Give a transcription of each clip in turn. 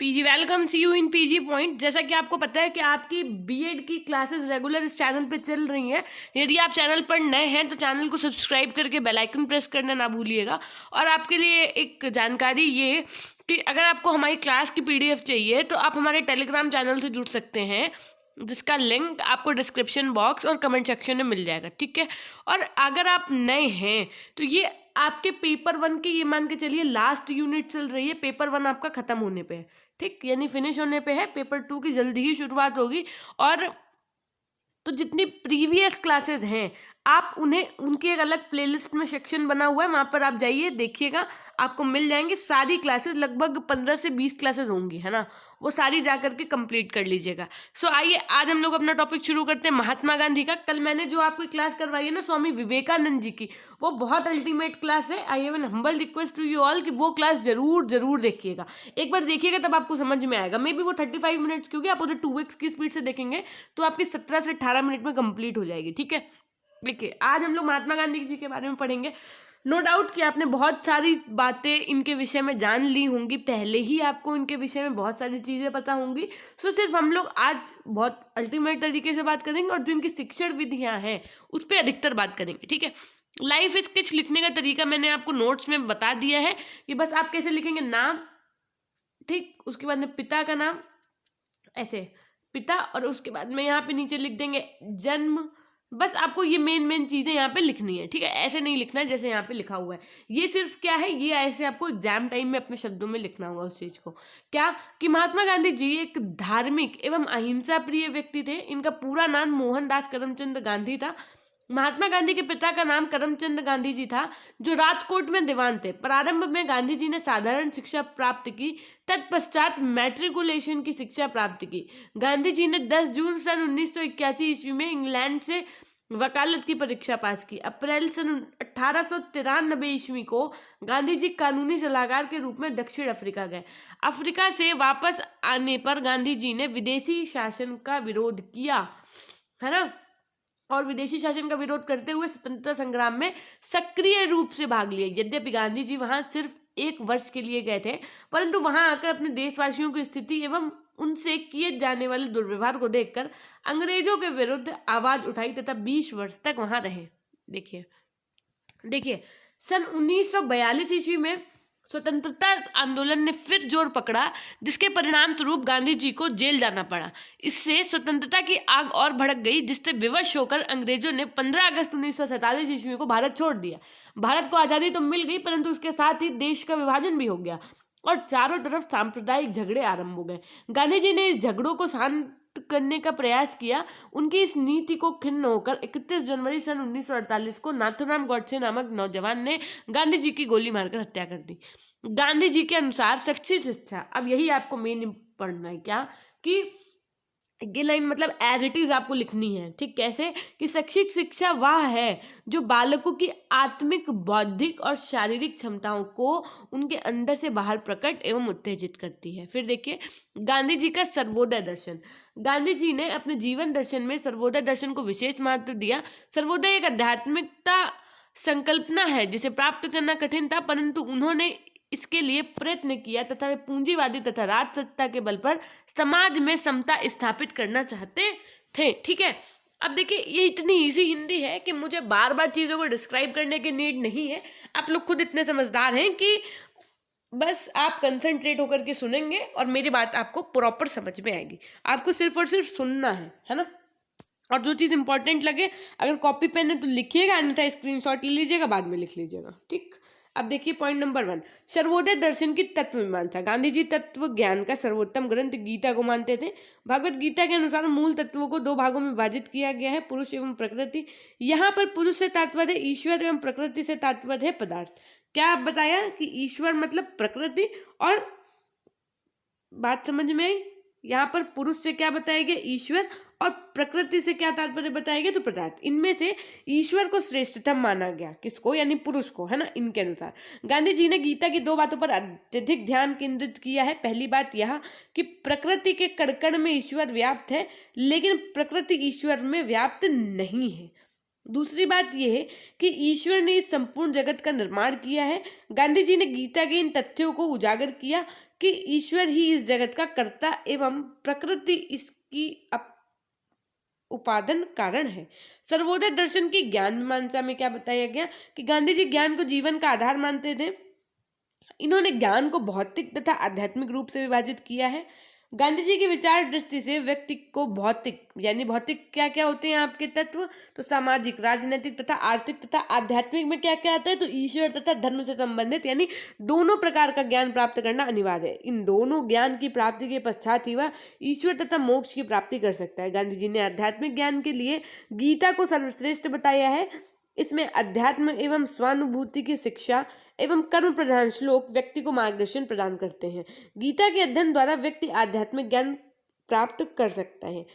PG welcome see you in PG point. जैसा कि आपको पता है कि आपकी बीएड की क्लासेस रेगुलर इस चैनल पे चल रही हैं। यदि आप चैनल पर नए हैं तो चैनल को सब्सक्राइब करके बेल आइकन प्रेस करना ना भूलिएगा। और आपके लिए एक जानकारी ये कि अगर आपको हमारी क्लास की पीडीएफ चाहिए तो आप हमारे टेलीग्राम चैनल से जुड़ सकते हैं, जिसका लिंक आपको डिस्क्रिप्शन बॉक्स और कमेंट सेक्शन में मिल जाएगा, ठीक है। और अगर आप नए हैं तो ये आपके पेपर 1 के, ये मान के चलिए लास्ट यूनिट चल रही है, पेपर 1 आपका खत्म होने पे है, ठीक, यानी फिनिश होने पे है। पेपर 2 की जल्दी ही शुरुआत होगी। और तो जितनी प्रीवियस क्लासेस हैं आप उन्हें, उनकी एक अलग प्लेलिस्ट में सेक्शन बना हुआ है, वहाँ पर आप जाइए देखिएगा, आपको मिल जाएंगी सारी क्लासेस। लगभग 15 से 20 क्लासेस होंगी, है ना, वो सारी जा करके कंप्लीट कर लीजिएगा। सो आइए आज हम लोग अपना टॉपिक शुरू करते हैं महात्मा गांधी का। कल मैंने जो आपकी क्लास करवाई है ना स्वामी विवेकानंद जी की, वो बहुत अल्टीमेट क्लास है। I have an humble request to you all कि वो क्लास जरूर जरूर देखिएगा, एक बार देखिएगा तब आपको समझ में आएगा। मे बी वो 35 मिनट्स की होगी, आप उधर 2x की स्पीड से देखेंगे तो आपकी 17 से 18 मिनट में कंप्लीट हो जाएगी, ठीक है। देखिए आज हम लोग महात्मा गांधी जी के बारे में पढ़ेंगे। नो डाउट कि आपने बहुत सारी बातें इनके विषय में जान ली होंगी, पहले ही आपको इनके विषय में बहुत सारी चीज़ें पता होंगी। सो सिर्फ हम लोग आज बहुत अल्टीमेट तरीके से बात करेंगे और जो इनकी शिक्षण विधियाँ हैं उस पर अधिकतर बात करेंगे, ठीक है। लाइफ स्केच लिखने का तरीका मैंने आपको नोट्स में बता दिया है कि बस आप कैसे लिखेंगे, नाम, ठीक, उसके बाद में पिता का नाम, ऐसे पिता, और उसके बाद में यहाँ पे नीचे लिख देंगे जन्म। बस आपको ये मेन चीज़ें यहाँ पे लिखनी है, ठीक है। ऐसे नहीं लिखना है जैसे यहाँ पे लिखा हुआ है। ये सिर्फ क्या है, ये ऐसे आपको एग्जाम टाइम में अपने शब्दों में लिखना होगा उस चीज़ को। क्या कि महात्मा गांधी जी एक धार्मिक एवं अहिंसा प्रिय व्यक्ति थे। इनका पूरा नाम मोहनदास करमचंद गांधी था। महात्मा गांधी के पिता का नाम करमचंद गांधी जी था, जो राजकोट में दीवान थे। प्रारंभ में गांधी जी ने साधारण शिक्षा प्राप्त की, तत्पश्चात मैट्रिकुलेशन की शिक्षा प्राप्त की। गांधी जी ने 10 जून सन 1981 ईस्वी में इंग्लैंड से वकालत की परीक्षा पास की। अप्रैल सन 1893 ईस्वी को गांधी जी कानूनी सलाहकार के रूप में दक्षिण अफ्रीका गए। अफ्रीका से वापस आने पर गांधी जी ने विदेशी शासन का विरोध किया, है ना, और विदेशी शासन का विरोध करते हुए स्वतंत्रता संग्राम में सक्रिय रूप से भाग लिया। यद्यपि गांधी जी वहां सिर्फ 1 वर्ष के लिए गए थे, परंतु वहां आकर अपने देशवासियों की स्थिति एवं उनसे किए जाने वाले दुर्व्यवहार को देखकर अंग्रेजों के विरुद्ध आवाज उठाई तथा 20 वर्ष तक वहां रहे। देखिए सन 1942 ईस्वी में स्वतंत्रता आंदोलन ने फिर जोर पकड़ा, जिसके परिणाम स्वरूप गांधी जी को जेल जाना पड़ा। इससे स्वतंत्रता की आग और भड़क गई, जिससे विवश होकर अंग्रेजों ने 15 अगस्त 1947 ईस्वी को भारत छोड़ दिया। भारत को आज़ादी तो मिल गई, परंतु उसके साथ ही देश का विभाजन भी हो गया और चारों तरफ सांप्रदायिक झगड़े आरंभ हो गए। गांधी जी ने इस झगड़ों को शांत करने का प्रयास किया। उनकी इस नीति को खिन्न होकर 31 जनवरी सन 1948 को नाथूराम गॉडसे नामक नौजवान ने गांधी जी की गोली मारकर हत्या कर दी। गांधी जी के अनुसार शैक्षिक शिक्षा, अब यही आपको मेन पढ़ना है, क्या कि ये लाइन मतलब एज इट इज आपको लिखनी है, ठीक। कैसे कि शैक्षिक शिक्षा वह है जो बालकों की आत्मिक, बौद्धिक और शारीरिक क्षमताओं को उनके अंदर से बाहर प्रकट एवं उत्तेजित करती है। फिर देखिए गांधी जी का सर्वोदय दर्शन। गांधी जी ने अपने जीवन दर्शन में सर्वोदय दर्शन को विशेष महत्व दिया। सर्वोदय एक आध्यात्मिकता संकल्पना है जिसे प्राप्त करना कठिन था, परंतु उन्होंने इसके लिए प्रयत्न किया तथा वे पूंजीवादी तथा राजसत्ता के बल पर समाज में समता स्थापित करना चाहते थे, ठीक है। अब देखिए ये इतनी इजी हिंदी है कि मुझे बार बार चीज़ों को डिस्क्राइब करने की नीड नहीं है। आप लोग खुद इतने समझदार हैं कि बस आप कंसंट्रेट होकर के सुनेंगे और मेरी बात आपको प्रॉपर समझ में आएगी। आपको सिर्फ और सिर्फ सुनना है ना। और जो चीज़ इंपॉर्टेंट लगे, अगर कॉपी पेन है तो लिखिएगा, अन्यथा स्क्रीनशॉट ले लीजिएगा, बाद में लिख लीजिएगा, ठीक। अब देखिए पॉइंट नंबर 1, सर्वोदय दर्शन की तत्व मीमांसा। गांधी जी तत्व ज्ञान का सर्वोत्तम ग्रंथ गीता को मानते थे। भगवत गीता के अनुसार मूल तत्वों को 2 भागों में विभाजित किया गया है, पुरुष एवं प्रकृति। यहाँ पर पुरुष से तात्पर्य है ईश्वर एवं प्रकृति से तात्पर्य है पदार्थ। क्या आप बताया कि ईश्वर मतलब प्रकृति, और बात समझ में आई। यहाँ पर पुरुष से क्या बताया गया, ईश्वर, और प्रकृति से क्या तात्पर्य बताया गया, तो पदार्थ। इनमें से ईश्वर को श्रेष्ठतम माना गया, किसको, यानी पुरुष को, है ना, इनके अनुसार। गांधी जी ने गीता की 2 बातों पर अत्यधिक ध्यान केंद्रित किया है। पहली बात यह कि प्रकृति के कण कण में ईश्वर व्याप्त है, लेकिन प्रकृति ईश्वर में व्याप्त नहीं है। दूसरी बात यह है कि ईश्वर ने इस संपूर्ण जगत का निर्माण किया है। गांधी जी ने गीता के इन तथ्यों को उजागर किया कि ईश्वर ही इस जगत का कर्ता एवं प्रकृति इसकी उपादान कारण है। सर्वोदय दर्शन की ज्ञान मीमांसा में क्या बताया गया कि गांधी जी ज्ञान को जीवन का आधार मानते थे। इन्होंने ज्ञान को भौतिक तथा आध्यात्मिक रूप से विभाजित किया है। गांधी जी की विचार दृष्टि से व्यक्ति को भौतिक यानी भौतिक क्या क्या होते हैं आपके तत्व, तो सामाजिक, राजनीतिक तथा आर्थिक तथा आध्यात्मिक में क्या क्या आता है, तो ईश्वर तथा धर्म से संबंधित यानी दोनों प्रकार का ज्ञान प्राप्त करना अनिवार्य है। इन दोनों ज्ञान की प्राप्ति के पश्चात ही वह ईश्वर तथा मोक्ष की प्राप्ति कर सकता है। गांधी जी ने आध्यात्मिक ज्ञान के लिए गीता को सर्वश्रेष्ठ बताया है। इसमें अध्यात्म एवं स्वानुभूति की शिक्षा एवं कर्म प्रधान श्लोक व्यक्ति को मार्गदर्शन प्रदान करते हैं। गीता के अध्ययन द्वारा व्यक्ति आध्यात्मिक ज्ञान प्राप्त कर सकता है।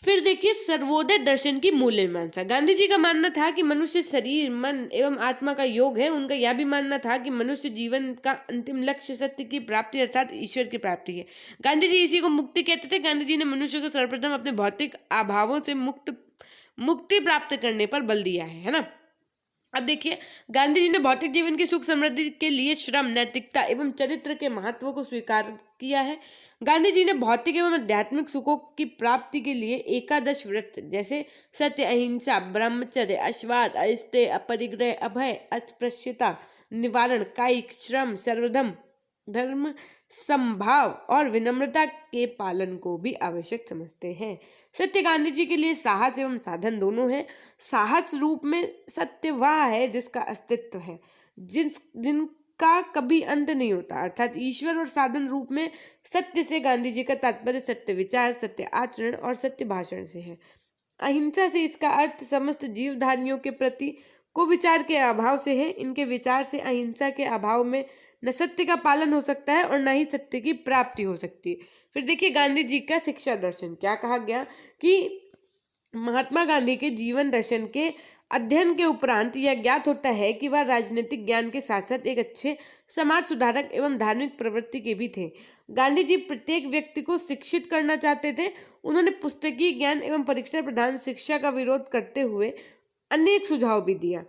फिर देखिए सर्वोदय दर्शन की मूल मीमांसा। गांधी जी का मानना था कि मनुष्य शरीर, मन एवं आत्मा का योग है। उनका यह भी मानना था कि मनुष्य जीवन का अंतिम लक्ष्य सत्य की प्राप्ति अर्थात ईश्वर की प्राप्ति है। गांधी जी इसी को मुक्ति कहते थे। गांधी जी ने मनुष्य को सर्वप्रथम अपने भौतिक अभावों से मुक्ति प्राप्त करने पर बल दिया है ना। अब देखिए गांधी जी ने भौतिक जीवन की सुख समृद्धि के लिए श्रम, नैतिकता एवं चरित्र के महत्व को स्वीकार किया है। गांधी जी ने भौतिक एवं आध्यात्मिक सुखों की प्राप्ति के लिए एकादश व्रत जैसे सत्य, अहिंसा, ब्रह्मचर्य, अश्वाद, अस्तेय, अपरिग्रह, अभय, अस्पृश्यता निवारण, कायिक श्रम, सर्वधर्म धर्म संभाव और विनम्रता के पालन को भी आवश्यक समझते हैं। सत्य गांधी जी के लिए साहस एवं साधन दोनों है। साहस रूप में सत्य वह है जिसका अस्तित्व है, जिनका कभी अंत नहीं होता, अर्थात ईश्वर। और साधन रूप में सत्य से गांधी जी का तात्पर्य सत्य विचार, सत्य आचरण और सत्य भाषण से है। अहिंसा से इसका अर्थ समस्त जीवधारियों के प्रति कुविचार के अभाव से है। इनके विचार से अहिंसा के अभाव में न सत्य का पालन हो सकता है और न ही सत्य की प्राप्ति हो सकती है। फिर देखिए गांधी जी का शिक्षा दर्शन क्या कहा गया कि महात्मा गांधी के जीवन दर्शन के अध्ययन के उपरांत यह ज्ञात होता है कि वह राजनीतिक ज्ञान के साथ साथ एक अच्छे समाज सुधारक एवं धार्मिक प्रवृत्ति के भी थे। गांधी जी प्रत्येक व्यक्ति को शिक्षित करना चाहते थे। उन्होंने पुस्तकीय ज्ञान एवं परीक्षा प्रधान शिक्षा का विरोध करते हुए अनेक सुझाव भी दिया।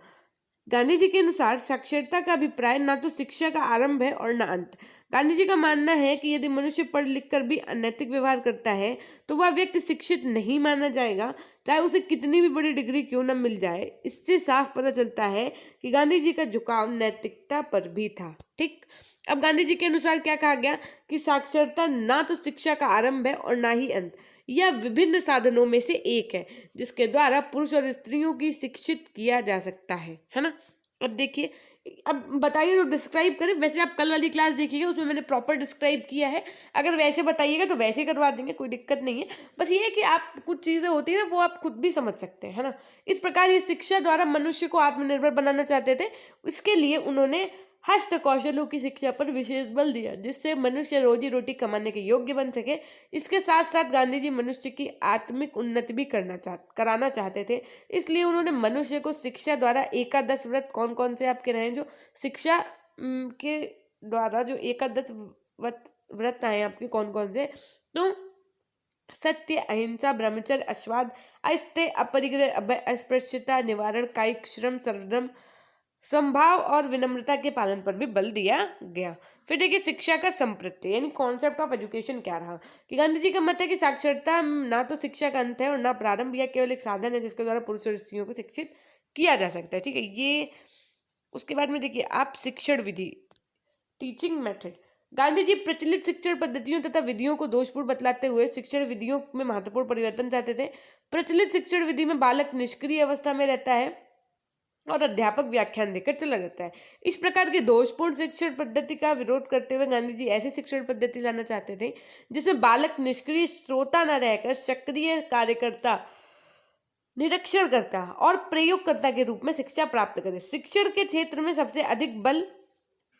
गांधी जी के अनुसार साक्षरता का अभिप्राय न तो शिक्षा का आरंभ है और न अंत। गांधी जी का मानना है कि यदि मनुष्य पढ़ लिख कर भी अनैतिक व्यवहार करता है तो वह व्यक्ति शिक्षित नहीं माना जाएगा, चाहे उसे कितनी भी बड़ी डिग्री क्यों न मिल जाए। इससे साफ पता चलता है कि गांधी जी का झुकाव नैतिकता पर भी था। ठीक, अब गांधी जी के अनुसार क्या कहा गया कि साक्षरता ना तो शिक्षा का आरंभ है और ना ही अंत, यह विभिन्न साधनों में से एक है जिसके द्वारा पुरुष और स्त्रियों की शिक्षित किया जा सकता है ना। अब देखिए, अब बताइए लोग डिस्क्राइब करें। वैसे आप कल वाली क्लास देखिएगा, उसमें मैंने प्रॉपर डिस्क्राइब किया है। अगर वैसे बताइएगा तो वैसे करवा देंगे, कोई दिक्कत नहीं है। बस ये है कि आप कुछ चीज़ें होती है ना वो आप खुद भी समझ सकते हैं, है ना। इस प्रकार ये शिक्षा द्वारा मनुष्य को आत्मनिर्भर बनाना चाहते थे। इसके लिए उन्होंने हस्त कौशलों की शिक्षा पर विशेष बल दिया जिससे मनुष्य रोजी रोटी कमाने के योग्य बन सके। इसके साथ साथ गांधी जी मनुष्य की आत्मिक उन्नति भी कराना चाहते थे। इसलिए उन्होंने मनुष्य को शिक्षा द्वारा एकादश व्रत, कौन कौन से आपके रहे जो शिक्षा के द्वारा जो एकादश व्रत आए आपके कौन कौन से, तो सत्य, अहिंसा, ब्रह्मचर्य, अश्वाद, अस्तेय, अपरिग्रह, अभय, अस्पृश्यता निवारण, कायिक श्रम, सर्वधर्म संभाव और विनम्रता के पालन पर भी बल दिया गया। फिर देखिए शिक्षा का संप्रत्य यानी कॉन्सेप्ट ऑफ एजुकेशन क्या रहा कि गांधी जी का मत है कि साक्षरता ना तो शिक्षा का अंत है और ना प्रारंभ, यह केवल एक साधन है जिसके द्वारा पुरुष और स्त्रियों को शिक्षित किया जा सकता है। ठीक है, ये उसके बाद में देखिए आप शिक्षण विधि, टीचिंग मेथड। गांधी जी प्रचलित शिक्षण पद्धतियों तथा विधियों को दोषपूर्ण बतलाते हुए शिक्षण विधियों में महत्वपूर्ण परिवर्तन चाहते थे। प्रचलित शिक्षण विधि में बालक निष्क्रिय अवस्था में रहता है और अध्यापक व्याख्यान देकर चला जाता है। इस प्रकार की दोषपूर्ण शिक्षण पद्धति का विरोध करते हुए गांधी जी ऐसी शिक्षण पद्धति लाना चाहते थे जिसमें बालक निष्क्रिय श्रोता न रहकर सक्रिय कार्यकर्ता, निरीक्षणकर्ता और प्रयोगकर्ता के रूप में शिक्षा प्राप्त करे। शिक्षण के क्षेत्र में सबसे अधिक बल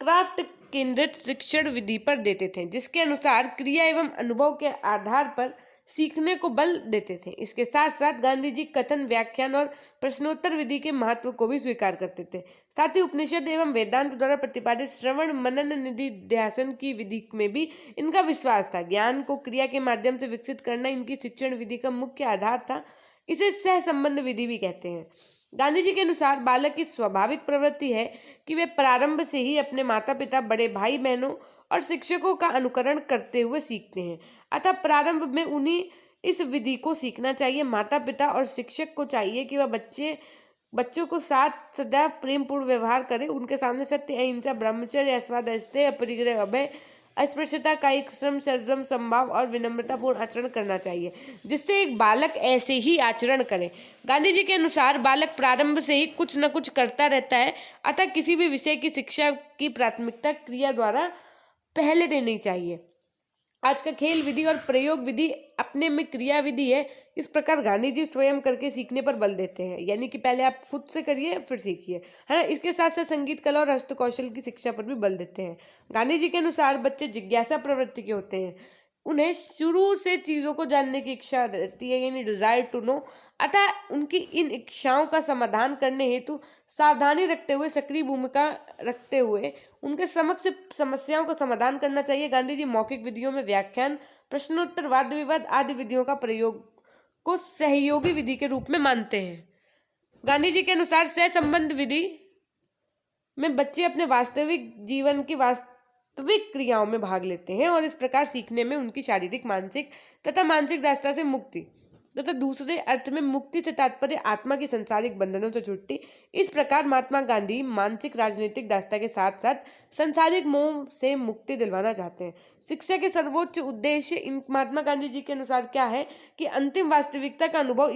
क्राफ्ट केंद्रित शिक्षण विधि पर देते थे जिसके अनुसार क्रिया एवं अनुभव के आधार पर सीखने को बल देते थे। इसके साथ साथ गांधी जी कथन, व्याख्यान और प्रश्नोत्तर विधि के महत्व को भी स्वीकार करते थे। साथ ही उपनिषद एवं वेदांत द्वारा प्रतिपादित श्रवण मनन निधि ध्यान की विधि में भी इनका विश्वास था। ज्ञान को क्रिया के माध्यम से विकसित करना इनकी शिक्षण विधि का मुख्य आधार था। इसे सह संबंध विधि भी कहते हैं। गांधी जी के अनुसार बालक की स्वाभाविक प्रवृत्ति है कि वे प्रारंभ से ही अपने माता पिता, बड़े भाई बहनों और शिक्षकों का अनुकरण करते हुए सीखते हैं। अतः प्रारंभ में उन्हीं इस विधि को सीखना चाहिए। माता पिता और शिक्षक को चाहिए कि वह बच्चों को साथ सदैव प्रेम पूर्ण व्यवहार करे, उनके सामने सत्य, अहिंसा, ब्रह्मचर्य, अस्वादस्ते, अपरिग्रह, अभय, अस्पृश्यता, कायिक श्रम, सर्वम संभाव और विनम्रता पूर्ण आचरण करना चाहिए, जिससे एक बालक ऐसे ही आचरण करे। गांधी जी के अनुसार बालक प्रारंभ से ही कुछ न कुछ करता रहता है, अतः किसी भी विषय की शिक्षा की प्राथमिकता क्रिया द्वारा पहले देनी चाहिए। आज का खेल विधि और प्रयोग विधि अपने में क्रिया विधि है। इस प्रकार गांधी जी स्वयं करके सीखने पर बल देते हैं, यानी कि पहले आप खुद से करिए फिर सीखिए, है ना। इसके साथ साथ संगीत कला और हस्तकौशल की शिक्षा पर भी बल देते हैं। गांधी जी के अनुसार बच्चे जिज्ञासा प्रवृत्ति के होते हैं, उन्हें शुरू से चीजों को जानने की इच्छा रहती है, यानी डिजायर टू नो। अतः उनकी इन इच्छाओं का समाधान करने हेतु सावधानी रखते हुए, सक्रिय भूमिका रखते हुए उनके समक्ष समस्याओं का समाधान करना चाहिए। गांधी जी मौखिक विधियों में व्याख्यान, प्रश्नोत्तर, वाद विवाद आदि विधियों का प्रयोग को सहयोगी विधि के रूप में मानते हैं। गांधी जी के अनुसार सहसंबंध विधि में बच्चे अपने वास्तविक जीवन की वास्तविक क्रियाओं में भाग लेते हैं और इस प्रकार सीखने में उनकी शारीरिक, मानसिक तथा मानसिक दास्ता से मुक्ति तथा दूसरे अर्थ में मुक्ति से तात्पर्य आत्मा की संसारिक बंधनों से छुट्टी। इस प्रकार महात्मा गांधी मानसिक राजनीतिक दास्ता के साथ साथ संसारिक मोह से मुक्ति दिलवाना चाहते हैं। शिक्षा के सर्वोच्च उद्देश्य इन महात्मा गांधी जी के अनुसार क्या है कि अंतिम वास्तविकता का अनुभव,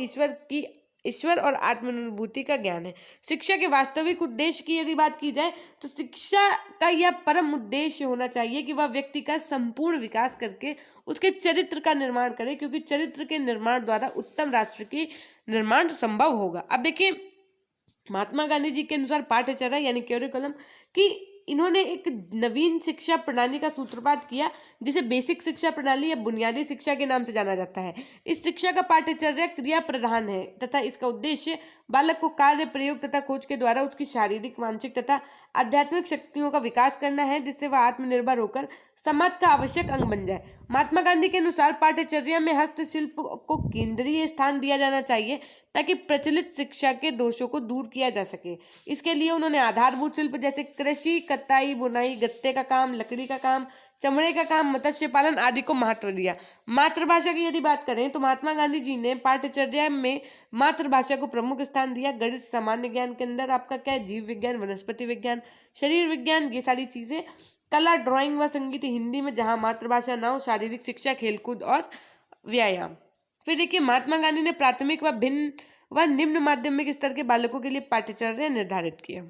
ईश्वर और आत्मानुभूति का ज्ञान है। शिक्षा के वास्तविक उद्देश्य की यदि बात की जाए तो शिक्षा का यह परम उद्देश्य होना चाहिए कि वह व्यक्ति का संपूर्ण विकास करके उसके चरित्र का निर्माण करे, क्योंकि चरित्र के निर्माण द्वारा उत्तम राष्ट्र की निर्माण संभव होगा। अब देखिए, महात्मा गांधी जी के अनुसार पाठ्यचर्या यानी करिकुलम कि इन्होंने एक नवीन शिक्षा प्रणाली का सूत्रपात किया, जिसे बेसिक शिक्षा प्रणाली या बुनियादी शिक्षा के नाम से जाना जाता है। इस शिक्षा का पाठ्यचर्या क्रिया प्रधान है तथा इसका उद्देश्य बालक को कार्य, प्रयोग तथा खोज के द्वारा उसकी शारीरिक, मानसिक तथा आध्यात्मिक शक्तियों का विकास करना है, जिससे वह आत्मनिर्भर होकर समाज का आवश्यक अंग बन जाए। महात्मा गांधी के अनुसार पाठ्यचर्या में हस्तशिल्प को केंद्रीय स्थान दिया जाना चाहिए ताकि प्रचलित शिक्षा के दोषों को दूर किया जा सके। इसके लिए उन्होंने आधारभूत शिल्प जैसे कृषि, कताई, बुनाई, गत्ते का काम, लकड़ी का काम, चमड़े का काम, मत्स्य पालन आदि को महत्व दिया। मातृभाषा की यदि बात करें तो महात्मा गांधी जी ने पाठ्यचर्या में मातृभाषा को प्रमुख स्थान दिया। गणित, सामान्य ज्ञान के अंदर आपका क्या है, जीव विज्ञान, वनस्पति विज्ञान, शरीर विज्ञान, ये सारी चीजें, कला, ड्राइंग व संगीत हिंदी में जहां मातृभाषा न हो, शारीरिक शिक्षा, खेलकूद और व्यायाम। फिर देखिए, महात्मा गांधी ने प्राथमिक व भिन्न व निम्न माध्यमिक स्तर के बालकों के लिए पाठ्यचर्या निर्धारित किया।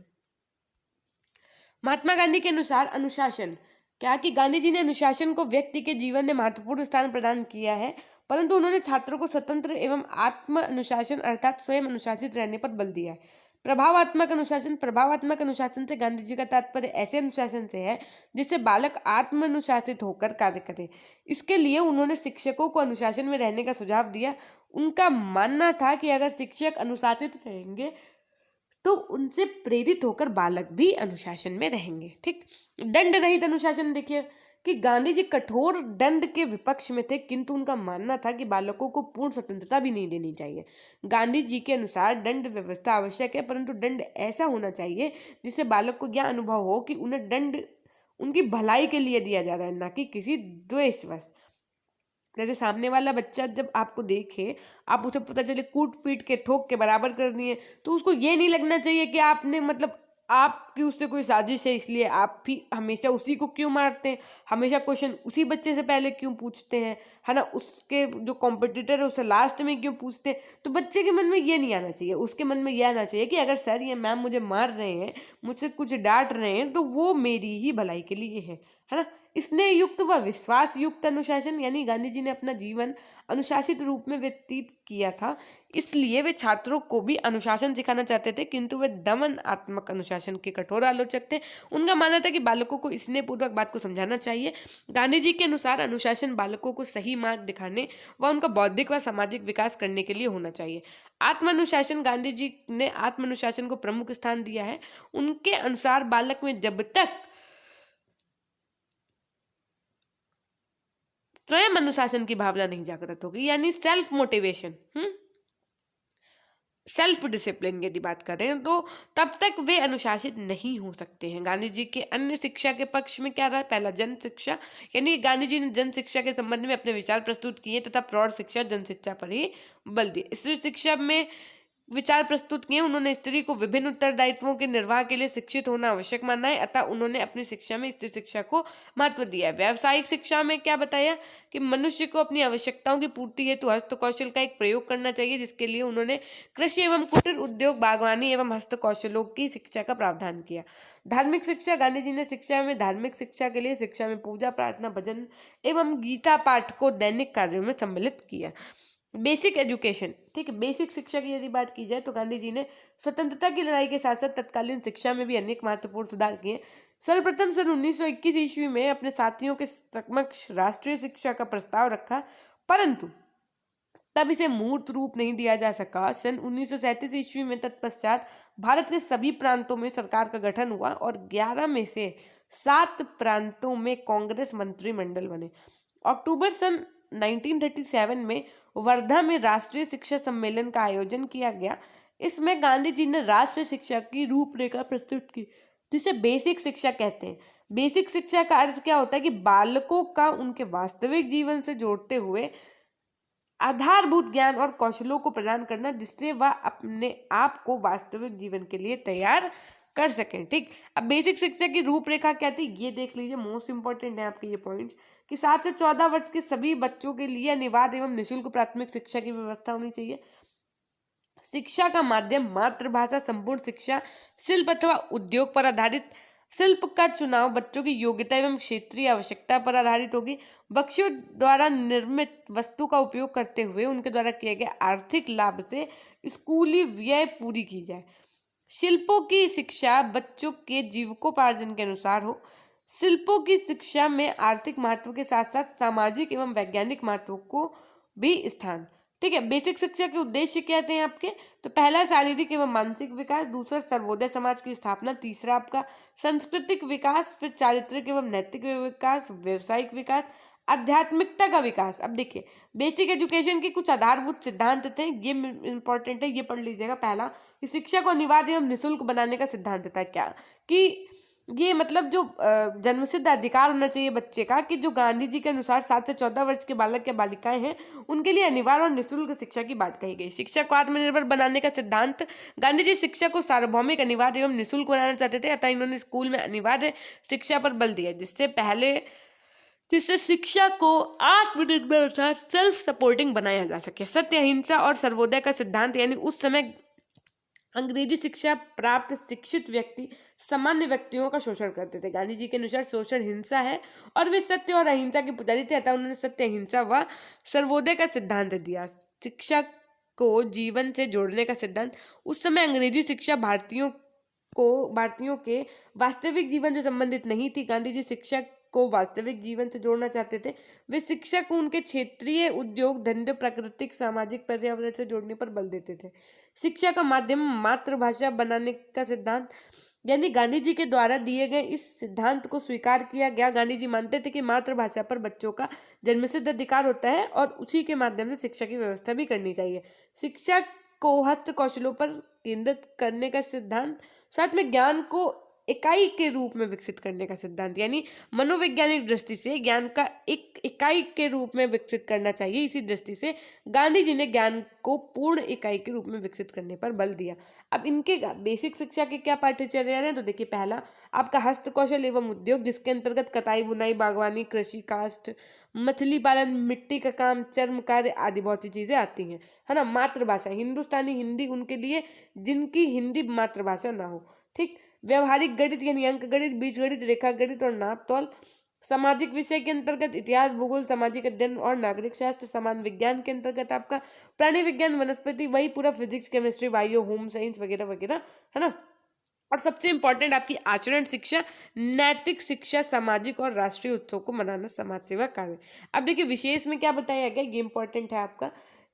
महात्मा गांधी के अनुसार अनुशासन क्या कि गांधी जी ने अनुशासन को व्यक्ति के जीवन में महत्वपूर्ण स्थान प्रदान किया है, परंतु उन्होंने छात्रों को स्वतंत्र एवं आत्म अनुशासन अर्थात स्वयं अनुशासित रहने पर बल दिया है। प्रभावात्मक अनुशासन से गांधी जी का तात्पर्य ऐसे अनुशासन से है जिससे बालक आत्म अनुशासित होकर कार्य करे। इसके लिए उन्होंने शिक्षकों को अनुशासन में रहने का सुझाव दिया। उनका मानना था कि अगर शिक्षक अनुशासित रहेंगे तो उनसे प्रेरित होकर बालक भी अनुशासन में रहेंगे। ठीक, दंड रहित अनुशासन देखिए कि गांधी जी कठोर दंड के विपक्ष में थे, किंतु उनका मानना था कि बालकों को पूर्ण स्वतंत्रता भी नहीं देनी चाहिए। गांधी जी के अनुसार दंड व्यवस्था आवश्यक है, परंतु दंड ऐसा होना चाहिए जिससे बालक को यह अनुभव हो कि उन्हें दंड उनकी भलाई के लिए दिया जा रहा है, ना कि किसी द्वेषवश। जैसे सामने वाला बच्चा जब आपको देखे, आप उसे पता चले कूट पीट के ठोक के बराबर करनी है, तो उसको ये नहीं लगना चाहिए कि आपने मतलब आपकी उससे कोई साजिश है इसलिए आप भी हमेशा उसी को क्यों मारते हैं, हमेशा क्वेश्चन उसी बच्चे से पहले क्यों पूछते हैं, है ना, उसके जो कॉम्पिटिटर है उसे लास्ट में क्यों पूछते हैं। तो बच्चे के मन में ये नहीं आना चाहिए, उसके मन में यह आना चाहिए कि अगर सर या मैम मुझे मार रहे हैं, मुझसे कुछ डांट रहे हैं, तो वो मेरी ही भलाई के लिए है ना। स्नेह युक्त व विश्वास युक्त अनुशासन यानी गांधी जी ने अपना जीवन अनुशासित रूप में व्यतीत किया था, इसलिए वे छात्रों को भी अनुशासन सिखाना चाहते थे, किंतु वे दमनात्मक अनुशासन के कठोर आलोचक थे। उनका मानना था कि बालकों को स्नेहपूर्वक बात को समझाना चाहिए। गांधी जी के अनुसार अनुशासन बालकों को सही मार्ग दिखाने व उनका बौद्धिक व सामाजिक विकास करने के लिए होना चाहिए। आत्मानुशासन, गांधी जी ने आत्मानुशासन को प्रमुख स्थान दिया है। उनके अनुसार बालक में जब तक स्वयं अनुशासन की भावना नहीं जागृत होगी, यानी सेल्फ मोटिवेशन, सेल्फ डिसिप्लिन की यदि बात करें तो तब तक वे अनुशासित नहीं हो सकते हैं। गांधी जी के अन्य शिक्षा के पक्ष में क्या रहा? पहला जन शिक्षा, यानी गांधी जी ने जन शिक्षा के संबंध में अपने विचार प्रस्तुत किए तथा प्रौढ़ शिक्षा जन शिक्षा पर ही बल दिए। स्त्री शिक्षा में विचार प्रस्तुत किए। उन्होंने स्त्री को विभिन्न उत्तरदायित्वों के निर्वाह के लिए शिक्षित होना आवश्यक माना है, अतः उन्होंने अपनी शिक्षा में स्त्री शिक्षा को महत्व दिया है। व्यावसायिक शिक्षा में क्या बताया कि मनुष्य को अपनी आवश्यकताओं की पूर्ति हेतु हस्तकौशल का एक प्रयोग करना चाहिए, जिसके लिए उन्होंने कृषि एवं कुटीर उद्योग, बागवानी एवं हस्तकौशलों की शिक्षा का प्रावधान किया। धार्मिक शिक्षा, गांधी जी ने शिक्षा में धार्मिक शिक्षा के लिए शिक्षा में पूजा, प्रार्थना, भजन एवं गीता पाठ को दैनिक कार्यों में सम्मिलित किया। बेसिक एजुकेशन, ठीक है, बेसिक शिक्षा की यदि बात की जाए तो गांधी जी ने स्वतंत्रता की लड़ाई के साथ साथ तत्कालीन शिक्षा में भी अनेक महत्वपूर्ण सुधार किए। सर्वप्रथम सन 1921 ईस्वी में अपने साथियों के समक्ष राष्ट्रीय शिक्षा का प्रस्ताव रखा, परंतु तब इसे मूर्त रूप नहीं दिया जा सका। सन 1937 ईस्वी में तत्पश्चात भारत के सभी प्रांतों में सरकार का गठन हुआ और 11 में से 7 प्रांतों में कांग्रेस मंत्रिमंडल बने। अक्टूबर सन 1937 में वर्धा में राष्ट्रीय शिक्षा सम्मेलन का आयोजन किया गया। इसमें गांधी जी ने राष्ट्रीय शिक्षा की रूपरेखा प्रस्तुत की, जिसे बेसिक शिक्षा कहते हैं। बेसिक शिक्षा का अर्थ क्या होता है कि बालकों का उनके वास्तविक जीवन से जोड़ते हुए आधारभूत ज्ञान और कौशलों को प्रदान करना, जिससे वह अपने आप को वास्तविक जीवन के लिए तैयार कर सकें। ठीक, अब बेसिक शिक्षा की रूपरेखा क्या थी ये देख लीजिए, मोस्ट इंपॉर्टेंट है आपके ये पॉइंट्स, कि 7 से 14 वर्ष के सभी बच्चों के लिए अनिवार्य एवं निःशुल्क प्राथमिक शिक्षा की व्यवस्था होनी चाहिए। शिक्षा का माध्यम मातृभाषा, संपूर्ण शिक्षा शिल्प अथवा उद्योग पर आधारित। शिल्प का चुनाव बच्चों की योग्यता एवं क्षेत्रीय आवश्यकता पर आधारित होगी। बच्चों द्वारा निर्मित वस्तु का उपयोग करते हुए उनके द्वारा किए गए आर्थिक लाभ से स्कूली व्यय पूरी की जाए। शिल्पों की शिक्षा बच्चों के जीविकोपार्जन के अनुसार हो। शिल्पों की शिक्षा में आर्थिक महत्व के साथ साथ सामाजिक एवं वैज्ञानिक महत्व को भी स्थान। ठीक है, बेसिक शिक्षा के उद्देश्य क्या थे आपके? तो पहला शारीरिक एवं मानसिक विकास, दूसरा सर्वोदय समाज की स्थापना, तीसरा आपका सांस्कृतिक विकास, फिर चारित्रिक एवं नैतिक विकास, व्यवसायिक विकास, आध्यात्मिकता का विकास। अब देखिए, बेसिक एजुकेशन के कुछ आधारभूत सिद्धांत थे, ये इंपॉर्टेंट है, ये पढ़ लीजिएगा। पहला कि शिक्षा को अनिवार्य एवं निःशुल्क बनाने का सिद्धांत था। क्या कि ये मतलब जो जन्मसिद्ध अधिकार होना चाहिए बच्चे का, कि जो गांधी जी के अनुसार 7 से 14 वर्ष के बालक या बालिकाएं हैं उनके लिए अनिवार्य और निःशुल्क शिक्षा की बात कही गई। शिक्षा को आत्मनिर्भर बनाने का सिद्धांत, गांधी जी शिक्षा को सार्वभौमिक, अनिवार्य एवं निःशुल्क बनाना चाहते थे, अतः इन्होंने स्कूल में अनिवार्य शिक्षा पर बल दिया, जिससे शिक्षा को आत्मनिर्भर अर्थात सेल्फ सपोर्टिंग बनाया जा सके। सत्य, अहिंसा और सर्वोदय का सिद्धांत, यानी उस समय अंग्रेजी शिक्षा प्राप्त शिक्षित व्यक्ति सामान्य व्यक्तियों का शोषण करते थे। गांधी जी के अनुसार शोषण हिंसा है और वे सत्य और अहिंसा के पुजारी थे, अतः उन्होंने सत्य, अहिंसा व सर्वोदय का सिद्धांत दिया। शिक्षा को जीवन से जोड़ने का सिद्धांत, उस समय अंग्रेजी शिक्षा भारतीयों के वास्तविक जीवन से संबंधित नहीं थी। गांधी जी शिक्षा को वास्तविक जीवन से जोड़ना चाहते थे। वे शिक्षा को उनके क्षेत्रीय उद्योग धंधे, प्राकृतिक, सामाजिक पर्यावरण से जोड़ने पर बल देते थे। शिक्षा का माध्यम मातृभाषा बनाने का सिद्धांत, यानी गांधी जी के द्वारा दिए गए इस सिद्धांत को स्वीकार किया गया। गांधी जी मानते थे कि मातृभाषा पर बच्चों का जन्मसिद्ध अधिकार होता है और उसी के माध्यम से शिक्षा की व्यवस्था भी करनी चाहिए। शिक्षा को हस्त कौशलों पर केंद्रित करने का सिद्धांत, साथ में ज्ञान को इकाई के रूप में विकसित करने का सिद्धांत, यानी मनोवैज्ञानिक दृष्टि से ज्ञान का एक इकाई के रूप में विकसित करना चाहिए। इसी दृष्टि से गांधी जी ने ज्ञान को पूर्ण इकाई के रूप में विकसित करने पर बल दिया। अब इनके बेसिक शिक्षा के क्या पाठ्यचर्या हैं? तो देखिए, पहला आपका हस्त कौशल एवं उद्योग, जिसके अंतर्गत कताई, बुनाई, बागवानी, कृषि, काष्ठ, मछली पालन, मिट्टी का काम, चर्म कार्य आदि बहुत सी चीजें आती हैं, है ना। मातृभाषा हिंदुस्तानी हिंदी उनके लिए जिनकी हिंदी मातृभाषा ना हो। ठीक, व्यवहारिक गणित यानी अंक गणित, बीज गणित, रेखा गणित और नाप तौल। सामाजिक विषय के अंतर्गत इतिहास, भूगोल, सामाजिक अध्ययन और नागरिक शास्त्र। समान विज्ञान के अंतर्गत आपका प्राणी विज्ञान, वनस्पति, वही पूरा physics, chemistry, bio, home science वगैरह वगैरह, है ना। और सबसे इंपॉर्टेंट आपकी आचरण शिक्षा, नैतिक शिक्षा, सामाजिक और राष्ट्रीय उत्सव को मनाना, समाज सेवा कार्य। अब देखिए, विशेष में क्या बताया गया, ये इंपॉर्टेंट है आपका,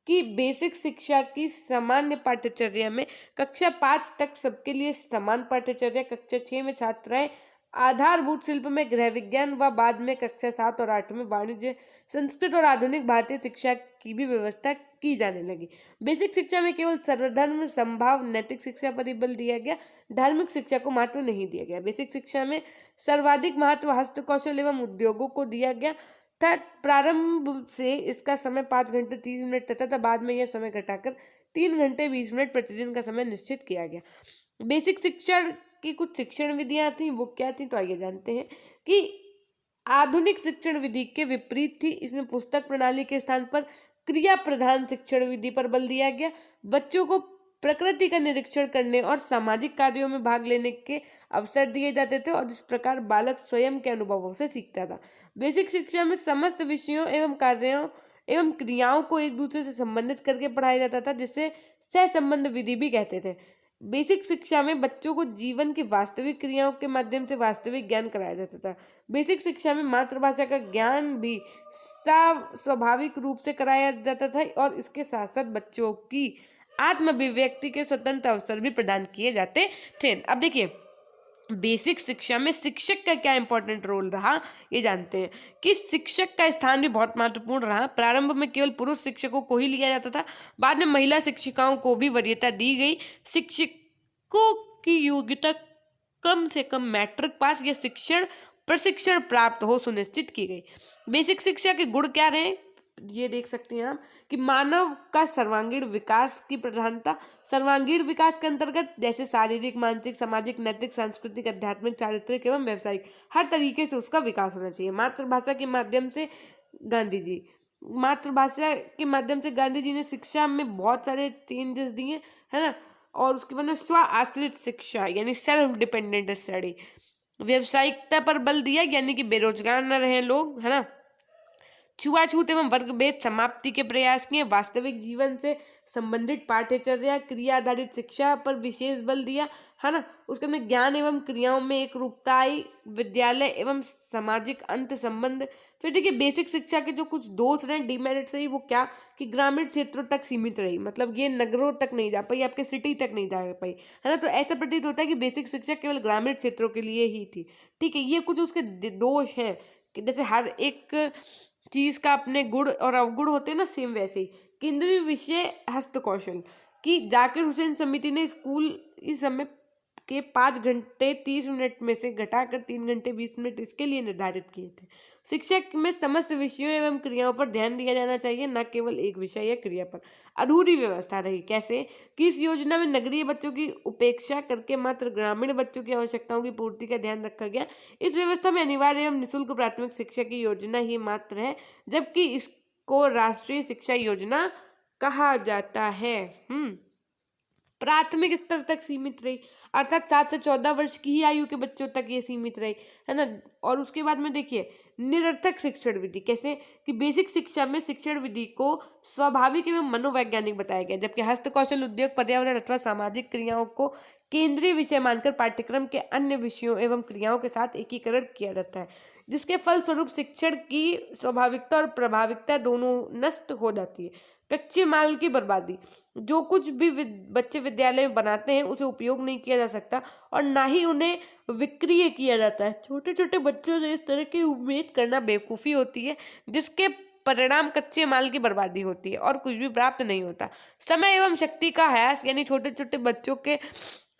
कि बेसिक शिक्षा की सामान्य पाठ्यचर्या में कक्षा 5 तक सबके लिए समान पाठ्यचर्या, कक्षा 6 में छात्राएं आधारभूत शिल्प में गृह विज्ञान व बाद में कक्षा 7 और 8 में वाणिज्य, संस्कृत और आधुनिक भारतीय शिक्षा की भी व्यवस्था की जाने लगी। बेसिक शिक्षा में केवल सर्वधर्म समभाव नैतिक शिक्षा पर ही बल दिया गया, धार्मिक शिक्षा को महत्व नहीं दिया गया। बेसिक शिक्षा में सर्वाधिक महत्व हस्तकौशल एवं उद्योगों को दिया गया था। प्रारंभ से इसका समय 5 घंटे 30 मिनट था, बाद में यह समय घटाकर 3 घंटे 20 मिनट प्रतिदिन का समय निश्चित किया गया। बेसिक शिक्षा की कुछ शिक्षण विधियां थी, वो क्या थी तो आइए जानते हैं कि आधुनिक शिक्षण विधि के विपरीत थी। इसमें पुस्तक प्रणाली के स्थान पर क्रिया प्रधान शिक्षण विधि पर बल दिया गया। बच्चों को प्रकृति का निरीक्षण करने और सामाजिक कार्यों में भाग लेने के अवसर दिए जाते थे और इस प्रकार बालक स्वयं के अनुभवों से सीखता था। बेसिक शिक्षा में समस्त विषयों एवं कार्यों एवं क्रियाओं को एक दूसरे से संबंधित करके पढ़ाया जाता था, जिससे सहसंबंध विधि भी कहते थे। बेसिक शिक्षा में बच्चों को जीवन की वास्तविक क्रियाओं के माध्यम से वास्तविक ज्ञान कराया जाता था। बेसिक शिक्षा में मातृभाषा का ज्ञान भी स्वाभाविक रूप से कराया जाता था और इसके साथ साथ बच्चों की आत्म अभिव्यक्ति के स्वतंत्र अवसर भी प्रदान किए जाते थे। अब देखिए बेसिक शिक्षा में शिक्षक का क्या इंपॉर्टेंट रोल रहा, ये जानते हैं कि शिक्षक का स्थान भी बहुत महत्वपूर्ण रहा। प्रारंभ में केवल पुरुष शिक्षकों को ही लिया जाता था, बाद में महिला शिक्षिकाओं को भी वरीयता दी गई। शिक्षकों की योग्यता कम से कम मैट्रिक पास या शिक्षण प्रशिक्षण प्राप्त हो सुनिश्चित की गई। बेसिक शिक्षा के गुण क्या रहे, ये देख सकते हैं आप कि मानव का सर्वांगीण विकास की प्रधानता। सर्वांगीण विकास के अंतर्गत जैसे शारीरिक, मानसिक, सामाजिक, नैतिक, सांस्कृतिक, आध्यात्मिक, चारित्रिक एवं व्यवसायिक हर तरीके से उसका विकास होना चाहिए। मातृभाषा के माध्यम से गांधी जी ने शिक्षा में बहुत सारे चेंजेस दिए, है ना। और उसके बाद स्व आश्रित शिक्षा यानी सेल्फ डिपेंडेंट स्टडी। व्यवसायिकता पर बल दिया यानी कि बेरोजगार न रहे लोग, है ना। छुआछूत एवं वर्गभेद समाप्ति के प्रयास किए। वास्तविक जीवन से संबंधित पाठ्यचर्या क्रिया आधारित शिक्षा पर विशेष बल दिया, है ना। उसके अंदर ज्ञान एवं क्रियाओं में एक रूपता आई। विद्यालय एवं सामाजिक अंत संबंध। फिर देखिए बेसिक शिक्षा के जो कुछ दोष रहे, डिमेरिट्स रही, वो क्या कि ग्रामीण क्षेत्रों तक सीमित रही, मतलब ये नगरों तक नहीं जा पाई, आपके सिटी तक नहीं जा पाई, है ना। तो ऐसा प्रतीत होता है कि बेसिक शिक्षा केवल ग्रामीण क्षेत्रों के लिए ही थी। ठीक है, ये कुछ उसके दोष हैं कि जैसे हर एक चीज का अपने गुण और अवगुण होते हैं ना, सेम वैसे ही केंद्रीय विषय हस्तकौशल की जाकिर हुसैन समिति ने स्कूल इस समय के 5 घंटे 30 मिनट में से घटाकर 3 घंटे 20 मिनट इसके लिए निर्धारित किए थे। शिक्षक में समस्त विषयों एवं क्रियाओं पर ध्यान दिया जाना चाहिए, न केवल एक विषय या क्रिया पर। अधूरी व्यवस्था रही, कैसे कि इस योजना में नगरीय बच्चों की उपेक्षा करके मात्र ग्रामीण बच्चों की आवश्यकताओं की पूर्ति का ध्यान रखा गया। इस व्यवस्था में अनिवार्य एवं निःशुल्क प्राथमिक शिक्षा की योजना ही मात्र है, जबकि इसको राष्ट्रीय शिक्षा योजना कहा जाता है। प्राथमिक स्तर तक सीमित रही, अर्थात 7 से 14 वर्ष की ही आयु के बच्चों तक ये सीमित रही, है ना। और उसके बाद में देखिए निरर्थक शिक्षण विधि, कैसे कि बेसिक शिक्षा में शिक्षण विधि को स्वाभाविक एवं मनोवैज्ञानिक बताया गया, जबकि हस्तकौशल, उद्योग, पर्यावरण अथवा सामाजिक क्रियाओं को केंद्रीय विषय मानकर पाठ्यक्रम के अन्य विषयों एवं क्रियाओं के साथ एकीकरण किया जाता है, जिसके फलस्वरूप शिक्षण की स्वाभाविकता और प्रभाविकता दोनों नष्ट हो जाती है। कच्चे माल की बर्बादी, जो कुछ भी बच्चे विद्यालय में बनाते हैं उसे उपयोग नहीं किया जा सकता और ना ही उन्हें विक्रय किया जाता है। छोटे छोटे बच्चों से इस तरह की उम्मीद करना बेवकूफ़ी होती है, जिसके परिणाम कच्चे माल की बर्बादी होती है और कुछ भी प्राप्त नहीं होता। समय एवं शक्ति का ह्रास, यानी छोटे छोटे बच्चों के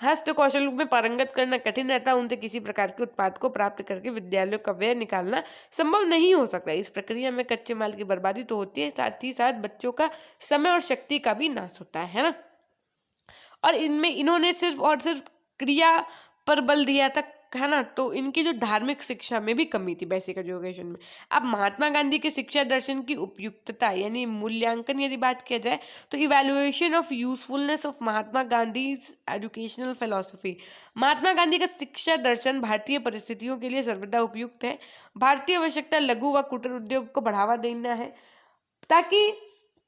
हस्त कौशल में पारंगत करना कठिन रहता, उनसे किसी प्रकार के उत्पाद को प्राप्त करके विद्यालयों का व्यय निकालना संभव नहीं हो सकता। इस प्रक्रिया में कच्चे माल की बर्बादी तो होती है, साथ ही साथ बच्चों का समय और शक्ति का भी नाश होता है ना। और इन्होंने सिर्फ और सिर्फ क्रिया पर बल दिया था, है ना। तो इनकी जो धार्मिक शिक्षा में भी कमी थी बेसिक एजुकेशन में। अब महात्मा गांधी के शिक्षा दर्शन की उपयुक्तता यानी मूल्यांकन यदि बात किया जाए तो evaluation of usefulness of Mahatma Gandhi educational philosophy. Mahatma Gandhi का शिक्षा दर्शन भारतीय परिस्थितियों के लिए सर्वदा उपयुक्त है। भारतीय आवश्यकता लघु व कुटीर उद्योग को बढ़ावा देना है ताकि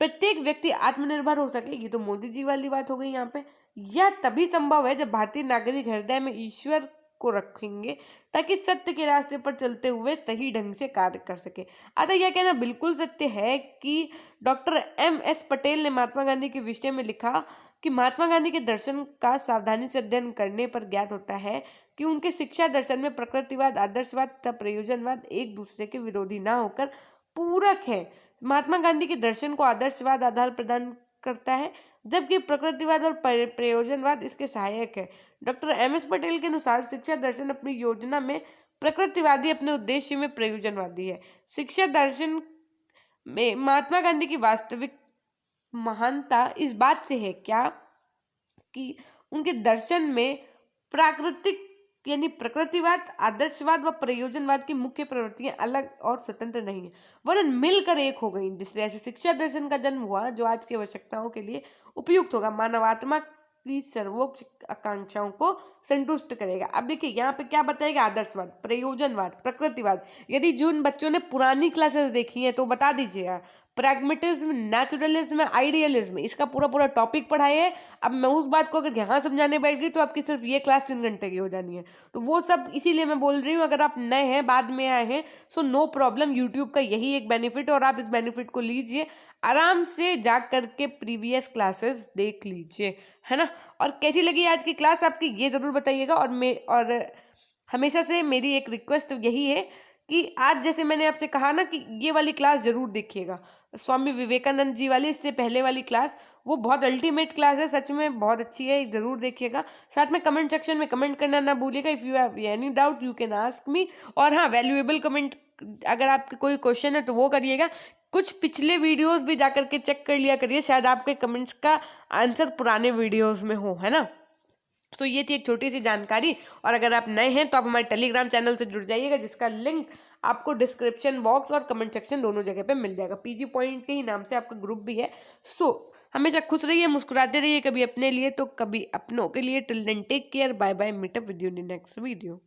प्रत्येक व्यक्ति आत्मनिर्भर हो सके। ये तो मोदी जी वाली बात हो गई यहाँ पे। यह तभी संभव है जब भारतीय नागरिक हृदय में ईश्वर को रखेंगे ताकि सत्य के रास्ते पर चलते हुए सही ढंग से कार्य कर सके। अतः यह कहना बिल्कुल सत्य है कि डॉक्टर M.S. पटेल ने महात्मा गांधी के विषय में लिखा कि महात्मा गांधी के दर्शन का सावधानी से अध्ययन करने पर ज्ञात होता है कि उनके शिक्षा दर्शन में प्रकृतिवाद, आदर्शवाद तथा प्रयोजनवाद एक दूसरे के विरोधी ना होकर पूरक है। महात्मा गांधी के दर्शन को आदर्शवाद आधार प्रदान करता है, जबकि प्रकृतिवाद और प्रयोजनवाद इसके सहायक है। Doctor MS. पटेल के अनुसार शिक्षा दर्शन अपनी योजना में प्रकृतिवादी, अपने उद्देश्य में प्रयोजनवादी है। शिक्षा दर्शन में महात्मा गांधी की वास्तविक महानता इस बात से है क्या कि उनके दर्शन में प्राकृतिक यानी प्रकृतिवाद, आदर्शवाद व प्रयोजनवाद की मुख्य प्रवृत्तियां अलग और स्वतंत्र नहीं है, वरन मिलकर एक हो गई, जिससे ऐसे शिक्षा दर्शन का जन्म हुआ जो आज की आवश्यकताओं के लिए उपयुक्त होगा, मानवात्मा की सर्वोच्च आकांक्षाओं को संतुष्ट करेगा। अब देखिए यहाँ पे क्या बताएगा, आदर्शवाद, प्रयोजनवाद, प्रकृतिवाद। यदि जिन बच्चों ने पुरानी क्लासेस देखी हैं तो बता दीजिएगा। प्रैग्मेटिज्म, नेचुरलिज्म, आइडियलिज्म, इसका पूरा पूरा टॉपिक पढ़ाया है। अब मैं उस बात को अगर यहाँ समझाने बैठ गई तो आपकी सिर्फ ये क्लास 3 घंटे की हो जानी है। तो वो सब इसीलिए मैं बोल रही हूँ, अगर आप नए हैं, बाद में आए हैं, सो नो प्रॉब्लम, यूट्यूब का यही एक बेनिफिट है और आप इस बेनिफिट को लीजिए, आराम से जा करके प्रीवियस क्लासेस देख लीजिए, है ना। और कैसी लगी आज की क्लास आपकी ये ज़रूर बताइएगा। और हमेशा से मेरी एक रिक्वेस्ट यही है कि आज जैसे मैंने आपसे कहा ना कि ये वाली क्लास ज़रूर देखिएगा, स्वामी विवेकानंद जी वाली, इससे पहले वाली क्लास, वो बहुत अल्टीमेट क्लास है, सच में बहुत अच्छी है, ज़रूर देखिएगा। साथ में कमेंट सेक्शन में कमेंट करना ना भूलिएगा। If you have any doubt you can ask me. और हाँ, वैल्यूएबल कमेंट, अगर आपके कोई क्वेश्चन है तो वो करिएगा। कुछ पिछले वीडियोस भी जा करके चेक कर लिया करिए, शायद आपके कमेंट्स का आंसर पुराने वीडियोस में हो, है ना। तो ये थी एक छोटी सी जानकारी। और अगर आप नए हैं तो आप हमारे टेलीग्राम चैनल से जुड़ जाइएगा, जिसका लिंक आपको डिस्क्रिप्शन बॉक्स और कमेंट सेक्शन दोनों जगह पे मिल जाएगा। पीजी पॉइंट के ही नाम से आपका ग्रुप भी है। सो हमेशा खुश रहिए, मुस्कुराते रहिए, कभी अपने लिए तो कभी अपनों के लिए। Till then take care, bye bye, meet up with you in next video.